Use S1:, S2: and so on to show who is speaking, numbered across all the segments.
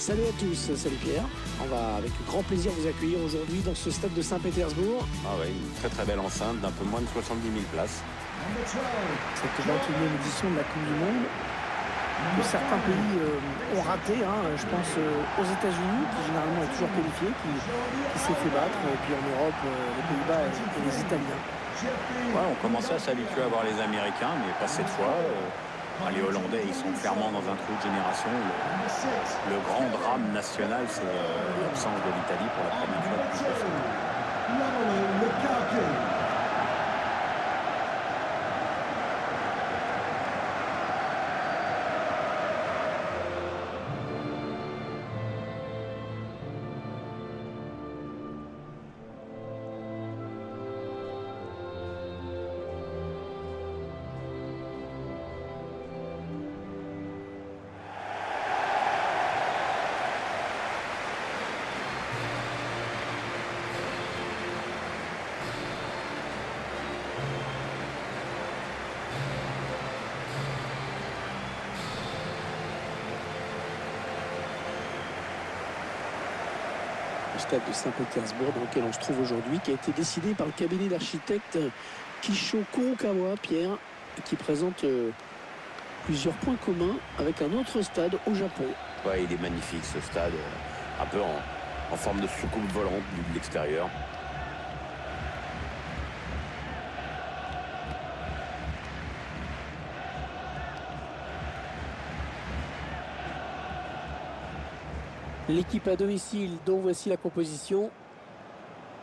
S1: Salut à tous, salut Pierre. On va avec grand plaisir vous accueillir aujourd'hui dans ce stade de Saint-Pétersbourg.
S2: Ah oui, une très très belle enceinte d'un peu moins de 70 000 places.
S1: Cette 21e édition de la Coupe du Monde que certains pays ont raté. Je pense aux États-Unis, qui généralement est toujours qualifié, qui s'est fait battre. Et puis en Europe, les Pays-Bas et les Italiens.
S2: Ouais, on commençait à s'habituer à voir les Américains, mais pas cette fois. Les Hollandais, ils sont clairement dans un trou de génération. Le grand drame national, c'est l'absence de l'Italie pour la première fois depuis 60 ans.
S1: Le stade de Saint-Pétersbourg dans lequel on se trouve aujourd'hui, qui a été décidé par le cabinet d'architectes Kisho Kurokawa, Pierre, qui présente plusieurs points communs avec un autre stade au Japon.
S2: Ouais, il est magnifique ce stade, un peu en forme de soucoupe volante vu de l'extérieur.
S1: L'équipe à domicile, dont voici la composition.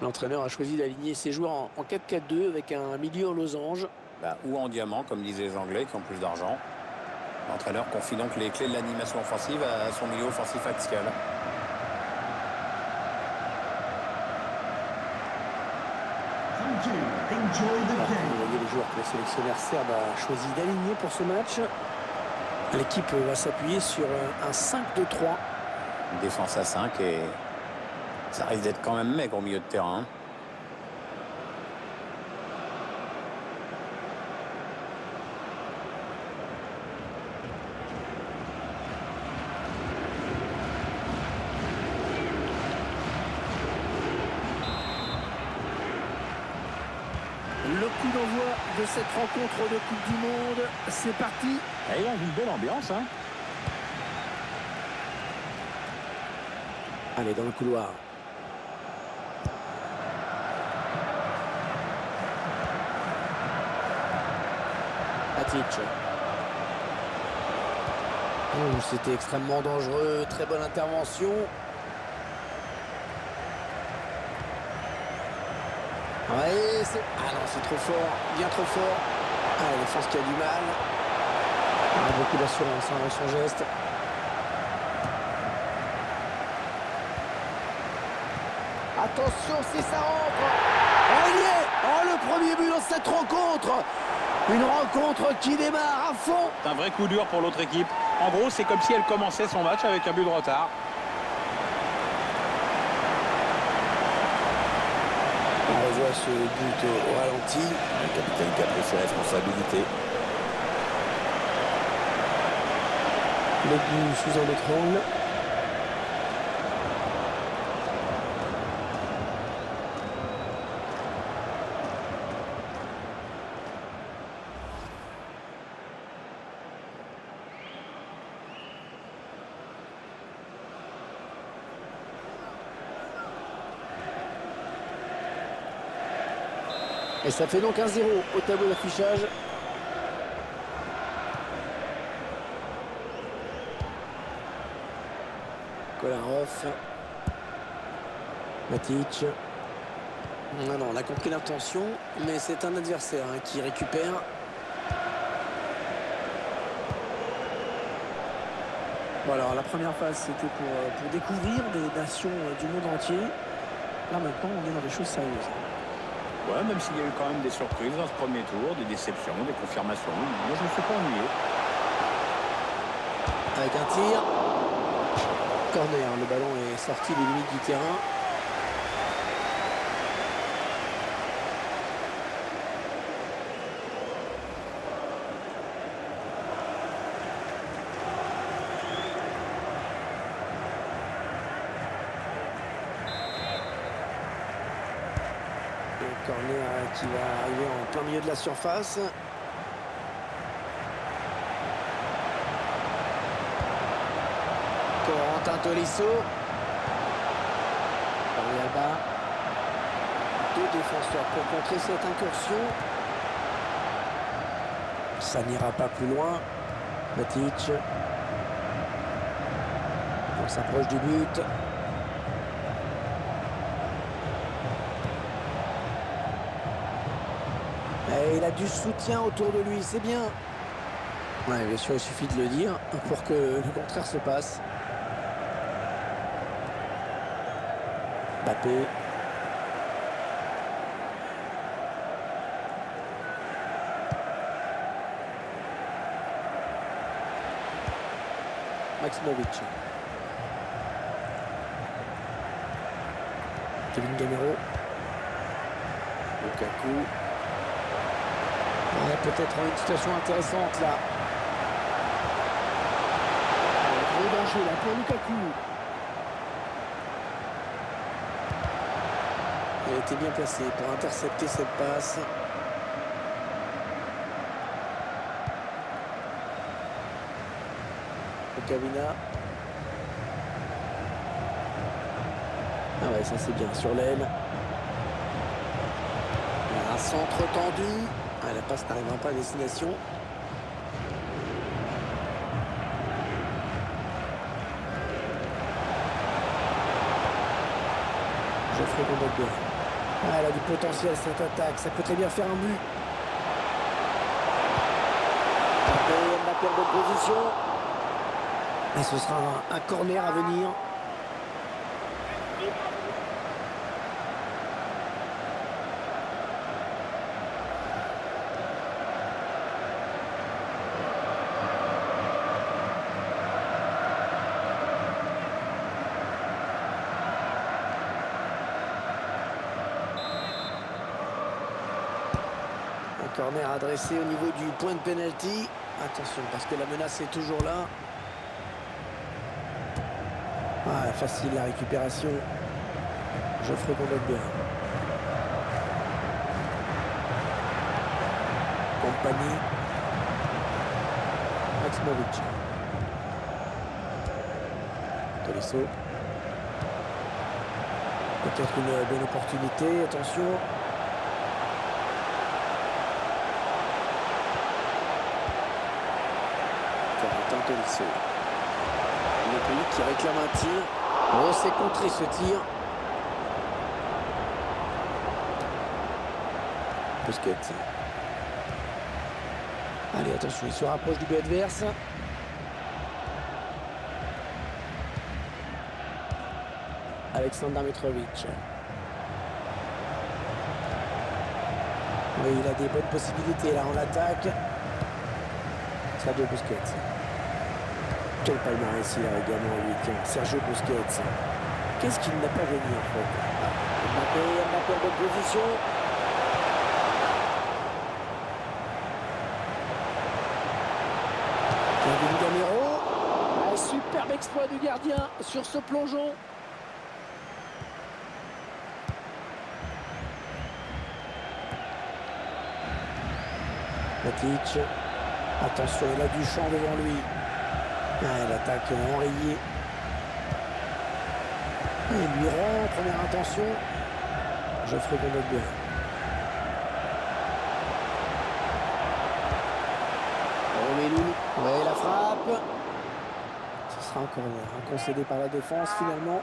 S1: L'entraîneur a choisi d'aligner ses joueurs en 4-4-2 avec un milieu en losange.
S2: Ou en diamant, comme disaient les Anglais qui ont plus d'argent. L'entraîneur confie donc les clés de l'animation offensive à son milieu offensif axial.
S1: Vous voyez les joueurs que le sélectionneur serbe a choisi d'aligner pour ce match. L'équipe va s'appuyer sur un 5-2-3.
S2: Une défense à 5 et ça risque d'être quand même maigre au milieu de terrain.
S1: Le coup d'envoi de cette rencontre de Coupe du Monde, c'est parti.
S2: Et il a une belle ambiance, hein.
S1: Allez, dans le couloir. Matic. C'était extrêmement dangereux, très bonne intervention. Ouais, ah non, c'est trop fort, bien trop fort. Ah, la défense qui a du mal. Beaucoup d'assurance dans son geste. Attention si ça rentre. Oh, il y est. Oh, le premier but dans cette rencontre. Une rencontre qui démarre à fond.
S2: C'est un vrai coup dur pour l'autre équipe. En gros, c'est comme si elle commençait son match avec un but de retard.
S1: On revoit ce but au ralenti.
S2: Le capitaine qui a pris ses responsabilités.
S1: Le but sous un autre angle. Et ça fait donc 1-0 au tableau d'affichage. Kolarov. Matic. Non, on a compris l'intention, mais c'est un adversaire qui récupère. Voilà, la première phase, c'était pour découvrir des nations du monde entier. Là, maintenant, on est dans des choses sérieuses.
S2: Ouais, même s'il y a eu quand même des surprises dans ce premier tour, des déceptions, des confirmations. Moi, je ne me suis pas ennuyé.
S1: Avec un tir. Corner, le ballon est sorti des limites du terrain. Corner qui va arriver en plein milieu de la surface. Corentin Tolisso. Alba. Deux défenseurs pour contrer cette incursion. Ça n'ira pas plus loin. Matic. On s'approche du but. Et il a du soutien autour de lui, c'est bien. Ouais, bien sûr, il suffit de le dire pour que le contraire se passe. Mbappé. Maximovic. Kevin Gamero. Lukaku. Ouais, peut-être une situation intéressante là. Gros danger là pour Lukaku. Il a été bien placé pour intercepter cette passe. Kavina. Ah ouais, ça c'est bien sur l'aile. Un centre tendu. Ah, la passe n'arrivera pas à destination. Geoffrey Gondogbe. Ah, elle a du potentiel cette attaque. Ça peut très bien faire un but. Mbappé en bonne position. Et ce sera un corner à venir. Un corner adressé au niveau du point de pénalty. Attention parce que la menace est toujours là. Ah, facile la récupération. Geoffrey Gondogbe. Compagnie. Maximovic. Tolisso. Peut-être une bonne opportunité. Attention. Corentin Tolisso. Le public qui réclame un tir. Oh, c'est contré ce tir. Busquets. Allez, attention, il se rapproche du but adverse. Aleksandar Mitrovic. Oui, il a des bonnes possibilités là en attaque. Sergio Busquets. Quel palmarès il a également lui, tiens, Sergio Busquets. Qu'est-ce qu'il n'a pas gagné en fait? Mbappé en bonne position. Kevin Gamero. Un superbe exploit du gardien sur ce plongeon. Matic. Attention, il a du champ devant lui. Ah, l'attaque enrayée. Il lui rend, première intention. Geoffrey Gondogbe. Romelu. Ouais, la frappe. Ce sera encore un concédé par la défense finalement.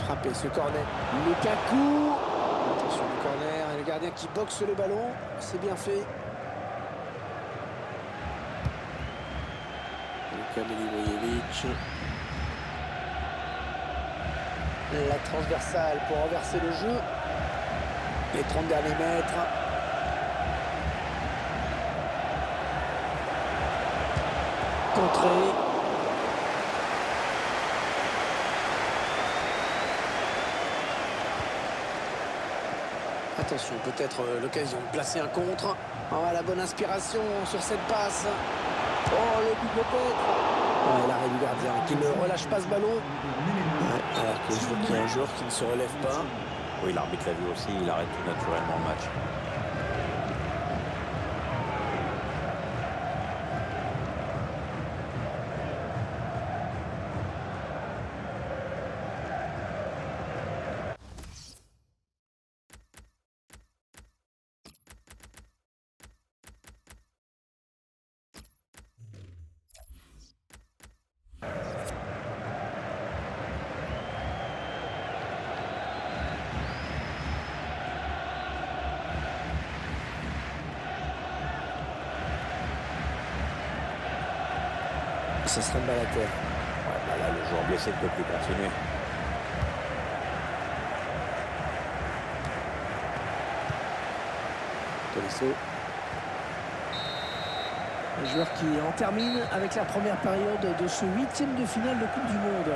S1: Frappé ce corner. Lukaku. Attention le corner et le gardien qui boxe le ballon. C'est bien fait. Luka Milivojevic. La transversale pour renverser le jeu. Les 30 derniers mètres. Contré. Attention, peut-être l'occasion de placer un contre. Oh, la bonne inspiration sur cette passe. Oh, le but peut-être. Ouais, l'arrêt du gardien qui ne relâche pas ce ballon. Ouais, alors que je vois qu'il y a un joueur qui ne se relève pas.
S2: Oui, l'arbitre l'a vu aussi, il arrête tout naturellement le match.
S1: Ça serait une balle à terre.
S2: Ouais, bah là, le joueur blessé ne peut plus continuer.
S1: Tolisso. Un joueur qui en termine avec la première période de ce 8e de finale de Coupe du Monde.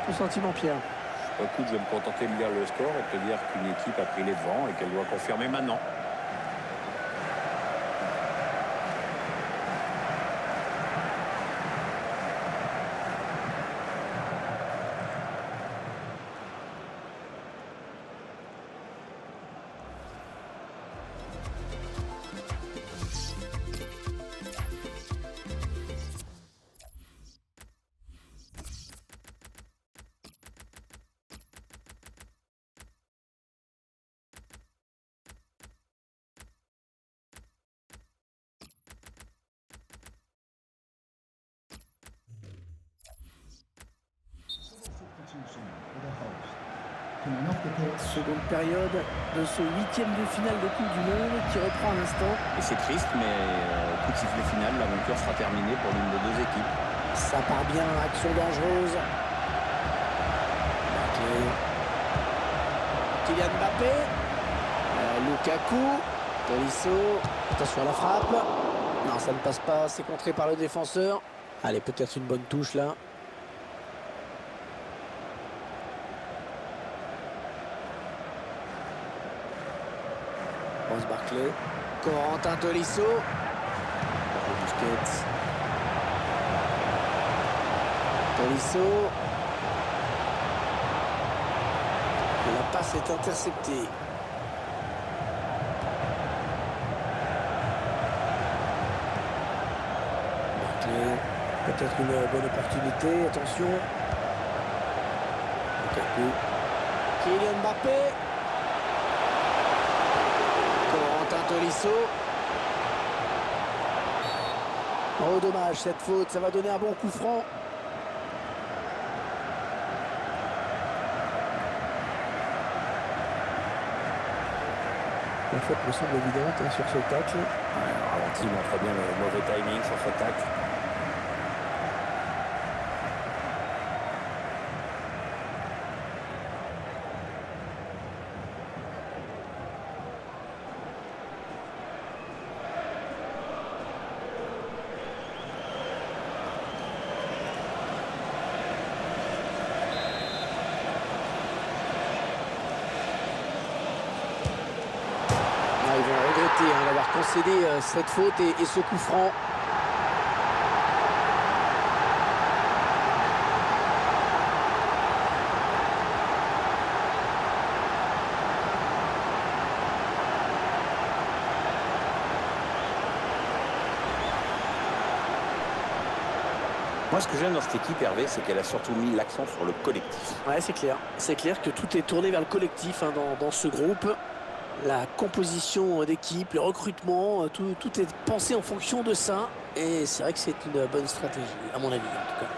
S1: Ton sentiment, Pierre?
S2: Écoute, je vais me contenter de lire le score et de te dire qu'une équipe a pris les devants et qu'elle doit confirmer maintenant.
S1: Seconde période de ce 8e de finale de Coupe du Monde qui reprend à l'instant.
S2: Et c'est triste, mais coup de sifflet final, l'aventure sera terminée pour l'une des deux équipes.
S1: Ça part bien, action dangereuse. Kylian Mbappé. Lukaku. Tolisso. Attention à la frappe. Non, ça ne passe pas, c'est contré par le défenseur. Allez, peut-être une bonne touche là. Rose Barclay. Corentin Tolisso. Busquets. Tolisso. La passe est interceptée. Barclay. Peut-être une bonne opportunité. Attention. Lukaku. Kylian Mbappé. Corentin Tolisso. Oh, dommage cette faute, ça va donner un bon coup franc. La faute me semble évidente sur ce tacle.
S2: Ralenti montre bien le mauvais timing sur ce tacle.
S1: Ils vont regretter d'avoir concédé cette faute et ce coup franc.
S2: Moi, ce que j'aime dans cette équipe, Hervé, c'est qu'elle a surtout mis l'accent sur le collectif.
S1: Ouais, c'est clair. C'est clair que tout est tourné vers le collectif dans ce groupe. La composition d'équipe, le recrutement, tout est pensé en fonction de ça. Et c'est vrai que c'est une bonne stratégie, à mon avis, en tout cas.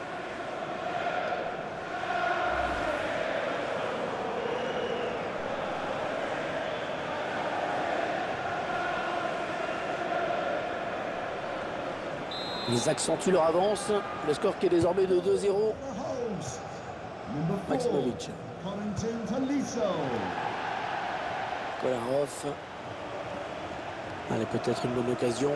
S1: Ils accentuent leur avance. Le score qui est désormais de 2-0. Maximovic. Kolarov. Allez, peut-être une bonne occasion.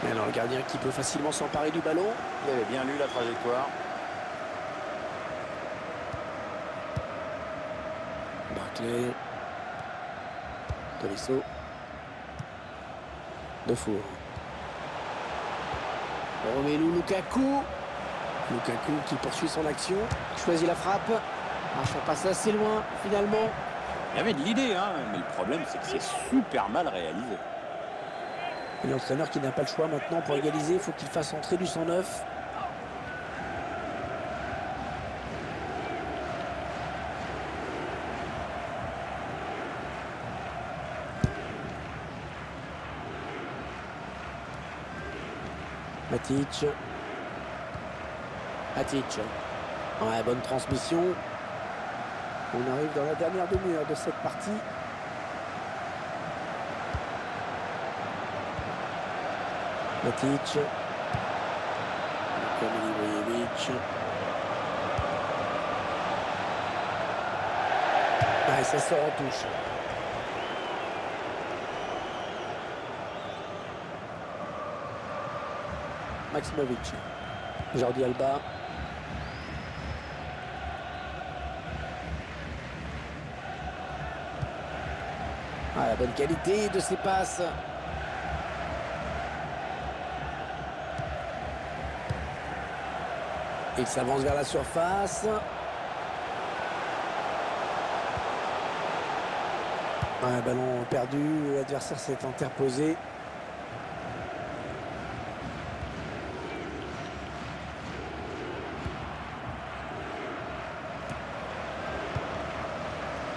S1: Et alors, le gardien qui peut facilement s'emparer du ballon.
S2: Il avait bien lu la trajectoire.
S1: Barclay. Tolisso. Defour. Romelu Lukaku. Lukaku qui poursuit son action. Choisit la frappe. Ça passe assez loin finalement.
S2: Il y avait de l'idée, hein, mais le problème, c'est que c'est super mal réalisé.
S1: Et l'entraîneur qui n'a pas le choix maintenant pour égaliser, il faut qu'il fasse entrer du 109. Matic. Matic. Ouais, bonne transmission. On arrive dans la dernière demi-heure de cette partie. Matic. Milivojevic. Ah, ça sort en touche. Maximovic. Jordi Alba. Ah, la bonne qualité de ses passes. Il s'avance vers la surface. Un ballon perdu, l'adversaire s'est interposé.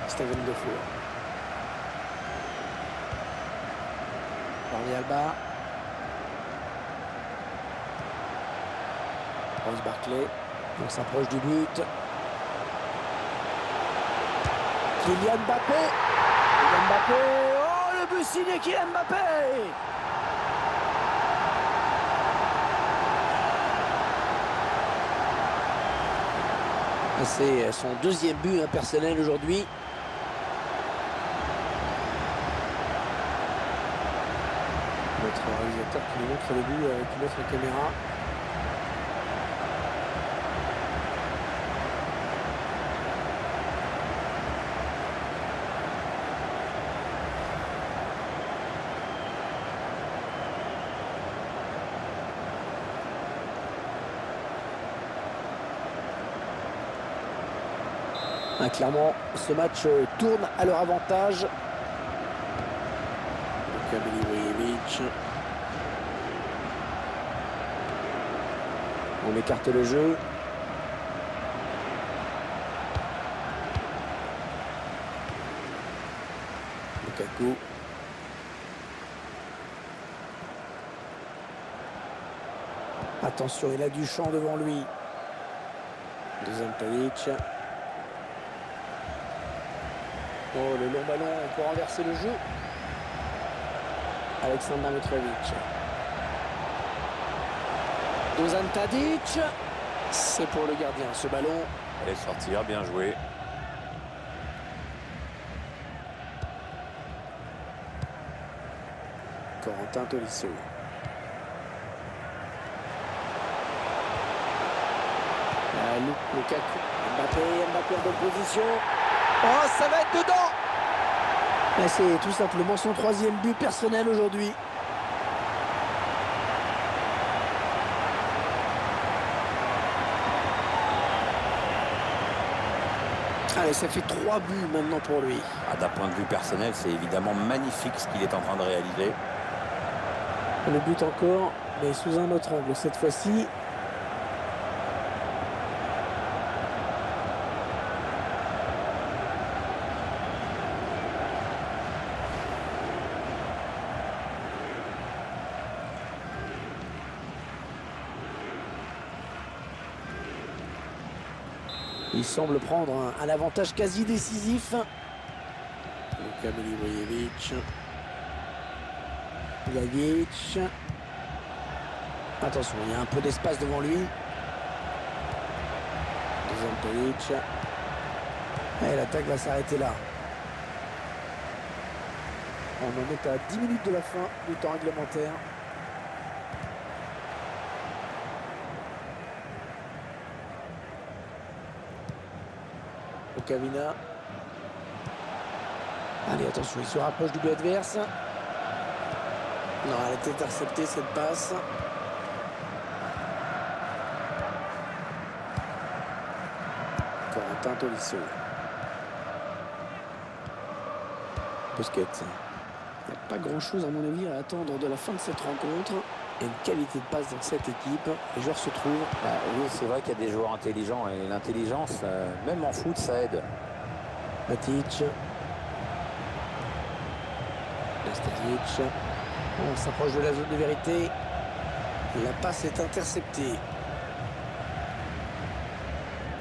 S1: Steven Defour. Jordi Alba. Rose Barclay. On s'approche du but. Kylian Mbappé. Kylian Mbappé. Oh, le but signé Kylian Mbappé. C'est son deuxième but personnel aujourd'hui. Notre réalisateur qui nous montre le but avec une autre caméra. Clairement, ce match tourne à leur avantage. Milivojevic. On écarte le jeu. Lukaku. Attention, il a du champ devant lui. Deuxième Tadic. Oh, le long ballon pour renverser le jeu. Aleksandar Mitrovic. Dusan Tadic. C'est pour le gardien ce ballon.
S2: Allez sortir, bien joué.
S1: Corentin Tolisso. Lukaku. Mbappé en bonne position. Oh, ça va être dedans. C'est tout simplement son troisième but personnel aujourd'hui. Allez, ça fait 3 buts maintenant pour lui.
S2: D'un point de vue personnel, c'est évidemment magnifique ce qu'il est en train de réaliser.
S1: Le but encore, mais sous un autre angle cette fois-ci. Il semble prendre un avantage quasi décisif. Milivojevic. Vlahovic. Attention, il y a un peu d'espace devant lui. Deuxième Tadic. Et l'attaque va s'arrêter là. On en est à 10 minutes de la fin du temps réglementaire. Okavina. Allez, attention, il se rapproche du but adverse. Non, elle a été interceptée cette passe. Corentin Tolisso. Busquets. Il n'y a pas grand-chose, à mon avis, à attendre de la fin de cette rencontre. Et une qualité de passe dans cette équipe. Les joueurs se trouvent.
S2: Oui, c'est vrai qu'il y a des joueurs intelligents. Et l'intelligence, même en foot, ça aide.
S1: Matic. Nastasic. On s'approche de la zone de vérité. La passe est interceptée.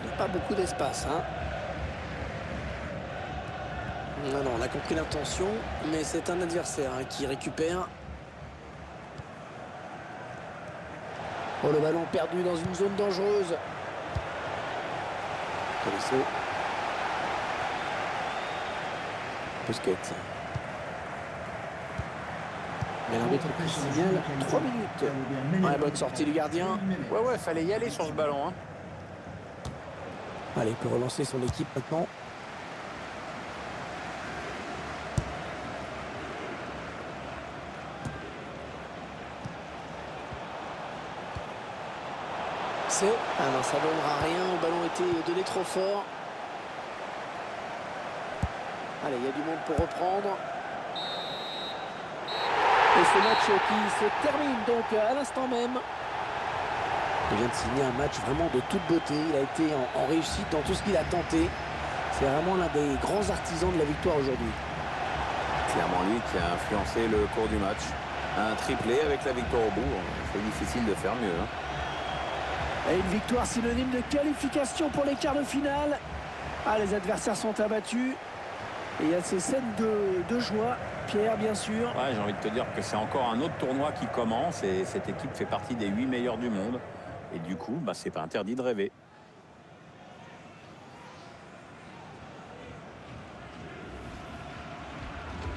S1: Il n'y a pas beaucoup d'espace, hein. Non, on a compris l'intention, mais c'est un adversaire qui récupère. Oh, le ballon perdu dans une zone dangereuse. Tolisso. Busquets. Mais l'arbitre signale 3 minutes. Ouais, bonne sortie du gardien.
S2: Ouais, fallait y aller sur ce ballon. Hein.
S1: Allez, il peut relancer son équipe maintenant. Ah non, ça ne donnera rien. Le ballon était donné trop fort. Allez, il y a du monde pour reprendre. Et ce match qui se termine donc à l'instant même. Il vient de signer un match vraiment de toute beauté. Il a été en réussite dans tout ce qu'il a tenté. C'est vraiment l'un des grands artisans de la victoire aujourd'hui.
S2: Clairement lui qui a influencé le cours du match. Un triplé avec la victoire au bout. C'est difficile de faire mieux. Hein.
S1: Et une victoire synonyme de qualification pour les quarts de finale. Ah, les adversaires sont abattus. Et il y a ces scènes de joie. Pierre, bien sûr.
S2: Ouais, j'ai envie de te dire que c'est encore un autre tournoi qui commence. Et cette équipe fait partie des 8 meilleurs du monde. Et du coup, c'est pas interdit de rêver.